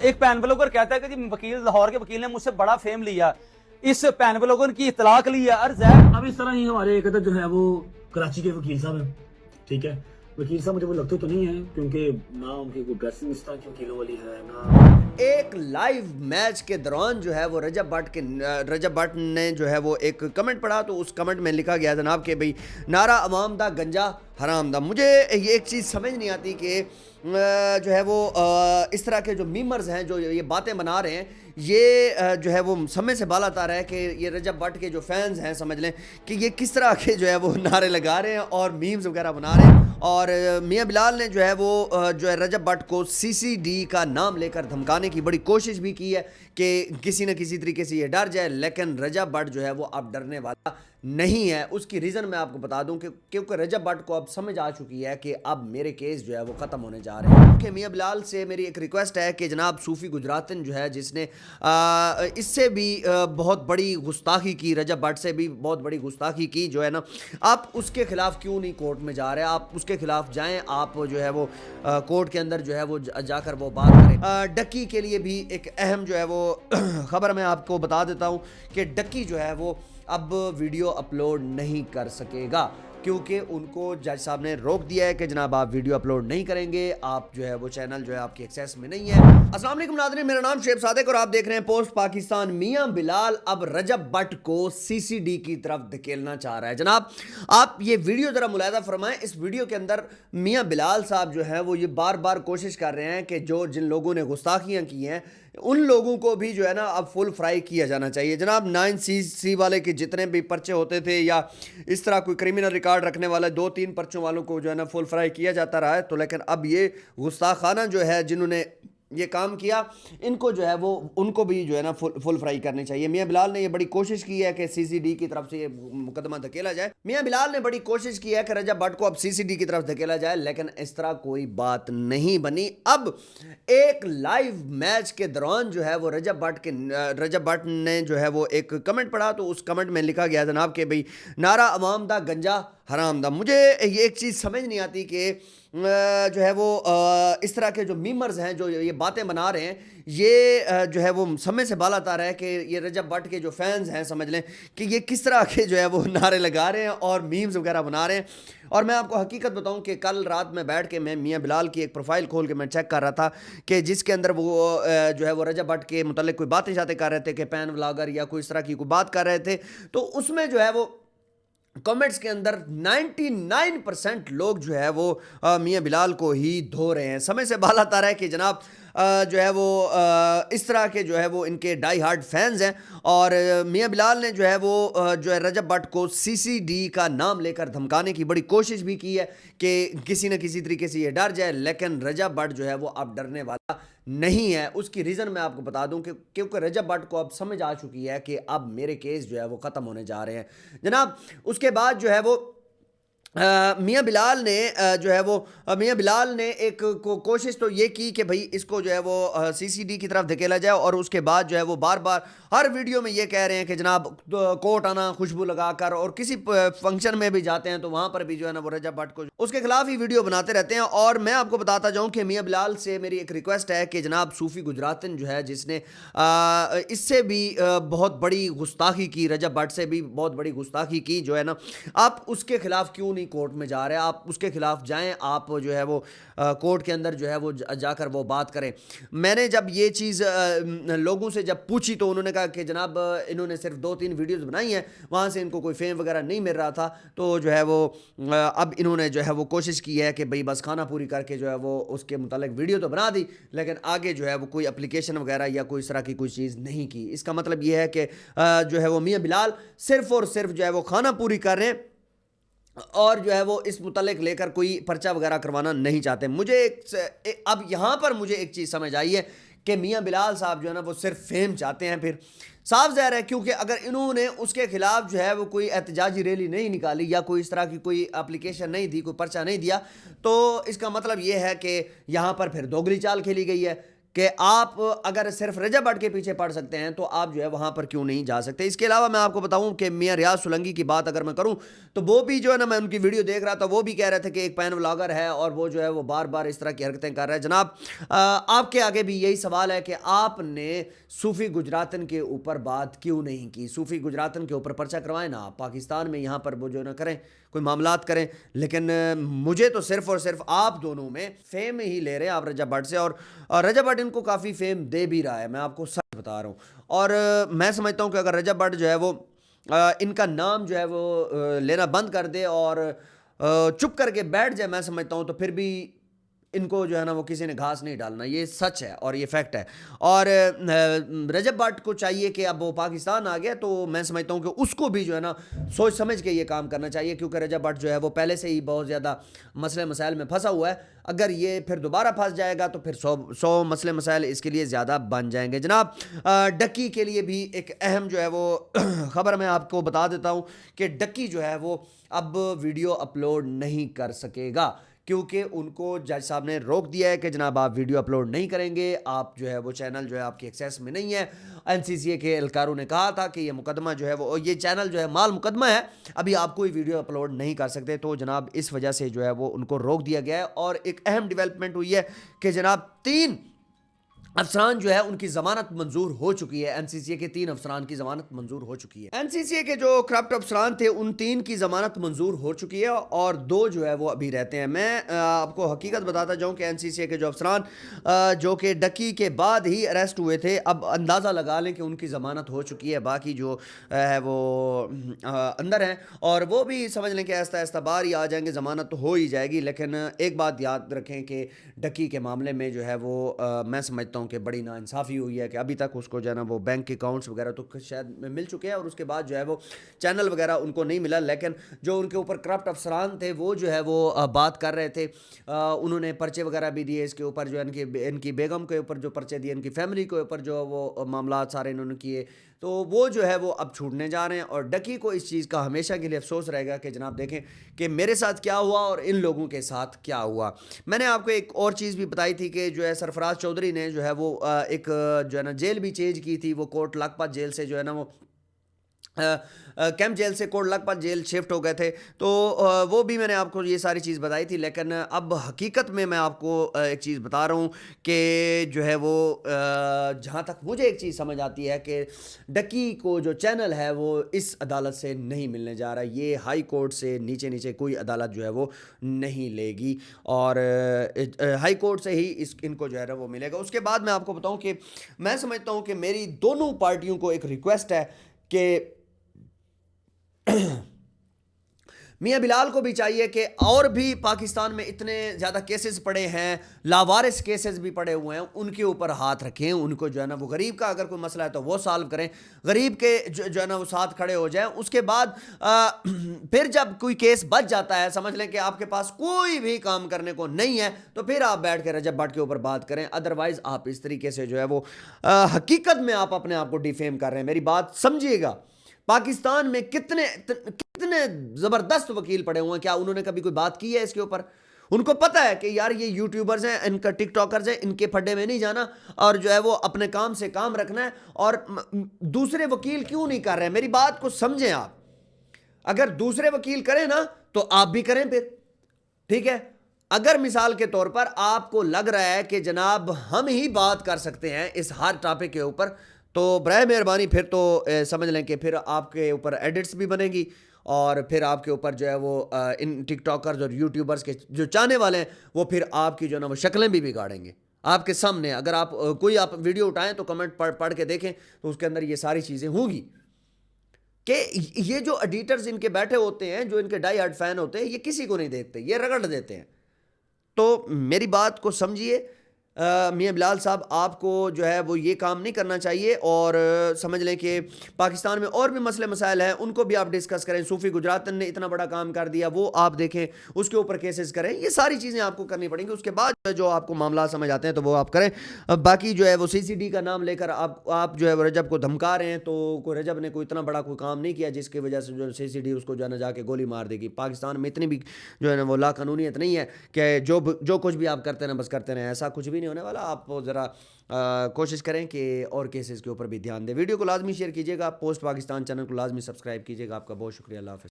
एक pan blogger कहता है कि जी वकील लाहौर के वकील ने मुझसे बड़ा फेम लिया, इस पैन ब्लॉगर की इतलाक ली है। अर्ज है अब इस तरह ही हमारे एक जो है वो कराची के वकील साहब हैं, ठीक है। वकील साहब मुझे वो लगते तो नहीं है क्योंकि ना उनकी कोई ड्रेसिंग इस तरह की वकीलों वाली है ना। एक लाइव मैच के दौरान जो है वो रजब भट्ट ने जो है वो एक कमेंट पढ़ा, तो उस कमेंट में लिखा गया जनाब कि भाई नारा अवाम दा गंजा हराम दा। मुझे ये एक चीज़ समझ नहीं आती कि जो है वो इस तरह के जो मीमर्स हैं जो ये बातें बना रहे हैं, ये जो है वो समय से बाला तार है कि ये रजब भट्ट के जो फैंस हैं समझ लें कि ये किस तरह के जो है वो नारे लगा रहे हैं और मीम्स वगैरह बना रहे हैं। और मियां बिलाल ने जो है वो जो है रजब भट्ट को सीसीडी का नाम लेकर धमकाने की बड़ी कोशिश भी की है कि किसी न किसी तरीके से ये डर जाए, लेकिन रजब भट्ट जो है वो अब डरने वाला नहीं है। उसकी रीज़न मैं आपको बता दूं कि क्योंकि रजब भट्ट को अब समझ आ चुकी है कि अब मेरे केस जो है वो ख़त्म होने जा रहे हैं। कि मियां बिलाल से मेरी एक रिक्वेस्ट है कि जनाब सूफ़ी गुजरातन जो है जिसने इससे भी बहुत बड़ी गुस्ताखी की, रजब भट्ट से भी बहुत बड़ी गुस्ताखी की जो है ना, आप उसके ख़िलाफ़ क्यों नहीं कोर्ट में जा रहे? आप उसके ख़िलाफ़ जाएँ, आप जो है वो कोर्ट के अंदर जो है वो जाकर वो बात करें। डक्की के लिए भी एक अहम जो है वो ख़बर मैं आपको बता देता हूँ कि डक्की जो है वो अब वीडियो अपलोड नहीं कर सकेगा क्योंकि उनको जज साहब ने रोक दिया है कि जनाब आप वीडियो अपलोड नहीं करेंगे, आप जो है वो चैनल जो है आपकी एक्सेस में नहीं है। अस्सलाम वालेकुम नाज़रीन, मेरा नाम शेब सादिक और आप देख रहे हैं पोस्ट पाकिस्तान। मियां बिलाल अब रजब भट्ट को सीसीडी की तरफ धकेलना चाह रहा है। जनाब आप ये वीडियो ज़रा मुलाहिज़ा फरमाएं। इस वीडियो के अंदर मियां बिलाल साहब जो है वो ये बार बार कोशिश कर रहे हैं कि जिन लोगों ने गुस्ताखियाँ की हैं उन लोगों को भी जो है ना अब फुल फ्राई किया जाना चाहिए। जनाब 9cc वाले के जितने भी पर्चे होते थे या इस तरह कोई क्रिमिनल रिकॉर्ड रखने वाला 2-3 पर्चों वालों को जो है ना फुल फ्राई किया जाता रहा है, तो लेकिन अब ये गुस्ताखाना जो है जिन्होंने ये काम किया इनको जो है वो उनको भी जो है ना फुल फ्राई करनी चाहिए। मियां बिलाल ने ये बड़ी कोशिश की है कि सीसीडी की तरफ से ये मुकदमा धकेला जाए। मियां बिलाल ने बड़ी कोशिश की है कि रजब भट्ट को अब सीसीडी की तरफ धकेला जाए, लेकिन इस तरह कोई बात नहीं बनी। अब एक लाइव मैच के दौरान जो है वो रजब भट्ट ने जो है वो एक कमेंट पढ़ा, तो उस कमेंट में लिखा गया जनाब कि भाई नारा अवाम दा गंजा हराम दा। मुझे ये एक चीज़ समझ नहीं आती कि जो है वो इस तरह के जो मीमर्स हैं जो ये बातें बना रहे हैं, ये जो है वो समय से बाला तार है कि ये रजब भट्ट के जो फैंस हैं समझ लें कि ये किस तरह के जो है वो नारे लगा रहे हैं और मीम्स वगैरह बना रहे हैं। और मैं आपको हकीकत बताऊं कि कल रात में बैठ के मैं मियां बिलाल की एक प्रोफाइल खोल के मैं चेक कर रहा था कि जिसके अंदर वो जो है वो रजब भट्ट के मुतालिक कोई बातें शातें कर रहे थे कि पैन व्लॉगर या कोई इस तरह की कोई बात कर रहे थे, तो उसमें जो है वो कमेंट्स के अंदर 99% लोग जो है वो मियां बिलाल को ही धो रहे हैं। समय से बाला तार है कि जनाब जो है वो इस तरह के जो है वो इनके डाई हार्ड फैंस हैं। और मियां बिलाल ने जो है वो जो है रजब भट्ट को सीसीडी का नाम लेकर धमकाने की बड़ी कोशिश भी की है कि किसी न किसी तरीके से ये डर जाए, लेकिन रजब भट्ट जो है वो अब डरने वाला नहीं है। उसकी रीज़न मैं आपको बता दूं कि क्योंकि रजब भट्ट को अब समझ आ चुकी है कि अब मेरे केस जो है वो ख़त्म होने जा रहे हैं। जनाब उसके बाद जो है वो मियां बिलाल ने जो है वो मियां बिलाल ने एक कोशिश तो ये की कि भाई इसको जो है वो सीसीडी की तरफ धकेला जाए, और उसके बाद जो है वो बार बार हर वीडियो में ये कह रहे हैं कि जनाब कोर्ट आना खुशबू लगाकर, और किसी फंक्शन में भी जाते हैं तो वहाँ पर भी जो है ना वो रजब भट्ट को उसके खिलाफ ही वीडियो बनाते रहते हैं। और मैं आपको बताता जाऊँ कि मियां बिलाल से मेरी एक रिक्वेस्ट है कि जनाब सूफ़ी गुजरातन जो है जिसने इससे भी बहुत बड़ी गुस्ताखी की, रजब भट्ट से भी बहुत बड़ी गुस्ताखी की जो है ना, आप उसके खिलाफ क्यों कोर्ट में जा रहे हैं? आप उसके खिलाफ जाएं, आप जो है वो कोर्ट के अंदर जो है वो जाकर वो बात करें। मैंने जब ये चीज़ लोगों से जब पूछी तो उन्होंने कहा कि जनाब इन्होंने सिर्फ 2-3 वीडियोस बनाई हैं, वहाँ से इनको कोई फेम वगैरह नहीं मिल रहा था, तो जो है वो अब इन्होंने जो है वो कोशिश की है कि भाई बस खाना पूरी करके जो है वो उसके मुतालिक वीडियो तो बना दी, लेकिन आगे जो है वो कोई एप्लीकेशन वगैरह या कोई इस तरह की कोई चीज़ नहीं की। इसका मतलब ये है कि जो है वो मियां बिलाल सिर्फ और सिर्फ जो है वो खाना पूरी कर रहे हैं और जो है वो इस मुतालिक लेकर कोई पर्चा वगैरह करवाना नहीं चाहते। मुझे अब यहाँ पर मुझे एक चीज़ समझ आई है कि मियां बिलाल साहब जो है ना वो सिर्फ फेम चाहते हैं। फिर साफ ज़ाहिर है क्योंकि अगर इन्होंने उसके खिलाफ जो है वो कोई एहतजाजी रैली नहीं निकाली या कोई इस तरह की कोई एप्लीकेशन नहीं दी, कोई पर्चा नहीं दिया, तो इसका मतलब ये है कि यहाँ पर फिर दोगली चाल खेली गई है कि आप अगर सिर्फ रजब भट्ट के पीछे पड़ सकते हैं तो आप जो है वहाँ पर क्यों नहीं जा सकते। इसके अलावा मैं आपको बताऊं कि मियां रियाज सोलंकी की बात अगर मैं करूं तो वो भी जो है ना, मैं उनकी वीडियो देख रहा था, वो भी कह रहे थे कि एक पैन व्लॉगर है और वो जो है वो बार बार इस तरह की हरकतें कर रहा है। जनाब आपके आगे भी यही सवाल है कि आपने सूफ़ी गुजरातन के ऊपर बात क्यों नहीं की। सूफ़ी गुजरातन के ऊपर पर्चा करवाएं ना, आप पाकिस्तान में यहाँ पर वो जो ना करें, कोई मामलात करें। लेकिन मुझे तो सिर्फ और सिर्फ आप दोनों में फेम ही ले रहे हैं आप रजब भट्ट से, और रजब भट्ट इनको काफ़ी फेम दे भी रहा है, मैं आपको सच बता रहा हूँ। और मैं समझता हूँ कि अगर रजब भट्ट जो है वो इनका नाम जो है वो लेना बंद कर दे और चुप करके बैठ जाए, मैं समझता हूँ तो फिर भी इनको जो है ना वो किसी ने घास नहीं डालना। ये सच है और ये फैक्ट है। और रजब भट्ट को चाहिए कि अब वो पाकिस्तान आ गया तो मैं समझता हूँ कि उसको भी जो है ना सोच समझ के ये काम करना चाहिए, क्योंकि रजब भट्ट जो है वो पहले से ही बहुत ज़्यादा मसले मसाइल में फंसा हुआ है। अगर ये फिर दोबारा फंस जाएगा तो फिर 100 मसले मसाइल इसके लिए ज़्यादा बन जाएंगे। जनाब डक्की के लिए भी एक अहम जो है वो ख़बर मैं आपको बता देता हूँ कि डक्की जो है वो अब वीडियो अपलोड नहीं कर सकेगा, क्योंकि उनको जज साहब ने रोक दिया है कि जनाब आप वीडियो अपलोड नहीं करेंगे, आप जो है वो चैनल जो है आपकी एक्सेस में नहीं है। एनसीसीए के एहलकारों ने कहा था कि ये मुकदमा जो है वो, ये चैनल जो है माल मुकदमा है, अभी आप कोई वीडियो अपलोड नहीं कर सकते। तो जनाब इस वजह से जो है वो उनको रोक दिया गया है। और एक अहम डेवलपमेंट हुई है कि जनाब 3 अफसरान जो है उनकी जमानत मंजूर हो चुकी है। एनसीसीए के 3 अफसरान की जमानत मंजूर हो चुकी है। एनसीसीए के जो करप्ट अफसरान थे उन 3 की जमानत मंजूर हो चुकी है और 2 जो है वो अभी रहते हैं। मैं आपको हकीकत बताता जाऊं कि एनसीसीए के जो अफसरान जो कि डकी के बाद ही अरेस्ट हुए थे, अब अंदाज़ा लगा लें कि उनकी जमानत हो चुकी है। बाकी जो है वो अंदर हैं और वो भी समझ लें कि आहिस्ता आहिस्ता बाहर ही आ जाएंगे, जमानत तो हो ही जाएगी। लेकिन एक बात याद रखें कि डकी के मामले में जो है वो मैं समझता हूँ कि बड़ी नाइंसाफ़ी हुई है कि अभी तक उसको जो है ना वो बैंक के अकाउंट्स वगैरह तो शायद मिल चुके हैं और उसके बाद जो है वो चैनल वगैरह उनको नहीं मिला। लेकिन जो उनके ऊपर करप्ट अफसरान थे वो जो है वो बात कर रहे थे, उन्होंने पर्चे वगैरह भी दिए इसके ऊपर, जो इनकी बेगम के ऊपर जो पर्चे दिए, इनकी फैमिली के ऊपर जो वो मामला सारे इन्होंने किए, तो वो जो है वो अब छूटने जा रहे हैं। और डकी को इस चीज़ का हमेशा के लिए अफसोस रहेगा कि जनाब देखें कि मेरे साथ क्या हुआ और इन लोगों के साथ क्या हुआ। मैंने आपको एक और चीज़ भी बताई थी कि जो है सरफराज चौधरी ने जो है वो एक जो है ना जेल भी चेंज की थी। वो कोट लखपत जेल से जो है ना वो कैंप जेल से कोट लखपत जेल शिफ्ट हो गए थे। तो वो भी मैंने आपको ये सारी चीज़ बताई थी। लेकिन अब हकीकत में मैं आपको एक चीज़ बता रहा हूँ कि जो है वो जहाँ तक मुझे एक चीज़ समझ आती है कि डकी को जो चैनल है वो इस अदालत से नहीं मिलने जा रहा। ये हाई कोर्ट से नीचे नीचे कोई अदालत जो है वो नहीं लेगी और हाई कोर्ट से ही इनको जो है ना वो मिलेगा। उसके बाद मैं आपको बताऊँ कि मैं समझता हूँ कि मेरी दोनों पार्टियों को एक रिक्वेस्ट है कि मियां बिलाल को भी चाहिए कि और भी पाकिस्तान में इतने ज़्यादा केसेस पड़े हैं, लावारिस केसेस भी पड़े हुए हैं, उनके ऊपर हाथ रखें। उनको जो है ना वो गरीब का अगर कोई मसला है तो वो सॉल्व करें, गरीब के जो है ना वो साथ खड़े हो जाएं। उसके बाद फिर जब कोई केस बच जाता है, समझ लें कि आपके पास कोई भी काम करने को नहीं है, तो फिर आप बैठ के रजब भट्ट के ऊपर बात करें। अदरवाइज़ आप इस तरीके से जो है वो हकीकत में आप अपने आप को डिफेम कर रहे हैं। मेरी बात समझिएगा, पाकिस्तान में कितने जबरदस्त वकील पड़े हुए हैं, क्या उन्होंने कभी कोई बात की है इसके ऊपर? उनको पता है कि यार ये यूट्यूबर्स हैं, इनका टिकटॉकर्स हैं, इनके फड्डे में नहीं जाना और जो है वो अपने काम से काम रखना है। और दूसरे वकील क्यों नहीं कर रहे हैं? मेरी बात को समझें आप, अगर दूसरे वकील करें ना तो आप भी करें फिर, ठीक है। अगर मिसाल के तौर पर आपको लग रहा है कि जनाब हम ही बात कर सकते हैं इस हर टॉपिक के ऊपर, तो बराए मेहरबानी फिर तो समझ लें कि फिर आपके ऊपर एडिट्स भी बनेगी और फिर आपके ऊपर जो है वो इन टिकटॉकर्स और यूट्यूबर्स के जो चाहने वाले हैं वो फिर आपकी जो है ना वो शक्लें भी बिगाड़ेंगे आपके सामने। अगर आप कोई आप वीडियो उठाएं तो कमेंट पढ़ के देखें तो उसके अंदर ये सारी चीज़ें होंगी कि ये जो एडिटर्स इनके बैठे होते हैं, जो इनके डाई हार्ड फैन होते हैं, ये किसी को नहीं देखते, ये रगड़ देते हैं। तो मेरी बात को समझिए, मियां बिलाल साहब आपको जो है वो ये काम नहीं करना चाहिए और समझ लें कि पाकिस्तान में और भी मसले मसाइल हैं, उनको भी आप डिस्कस करें। सूफ़ी गुजरातन ने इतना बड़ा काम कर दिया, वो आप देखें, उसके ऊपर केसेस करें। ये सारी चीज़ें आपको करनी पड़ेंगी। उसके बाद जो आपको मामला समझ आते हैं तो वो आप करें। बाकी जो है वो CCD का नाम लेकर आप जो है वो रजब को धमका रहे हैं, तो कोई रजब ने कोई इतना बड़ा कोई काम नहीं किया जिसकी वजह से जो CCD उसको जो है ना जाके गोली मार देगी। पाकिस्तान में इतनी भी जो है ना वो लाकानूनियत नहीं है कि जो कुछ भी आप करते रहें बस करते रहें, ऐसा कुछ भी नहीं होने वाला। आप ज़रा कोशिश करें कि और केसेस के ऊपर भी ध्यान दें। वीडियो को लाजमी शेयर कीजिएगा, पोस्ट पाकिस्तान चैनल को लाजमी सब्सक्राइब कीजिएगा। आपका बहुत शुक्रिया, अल्लाह हाफ़िज़।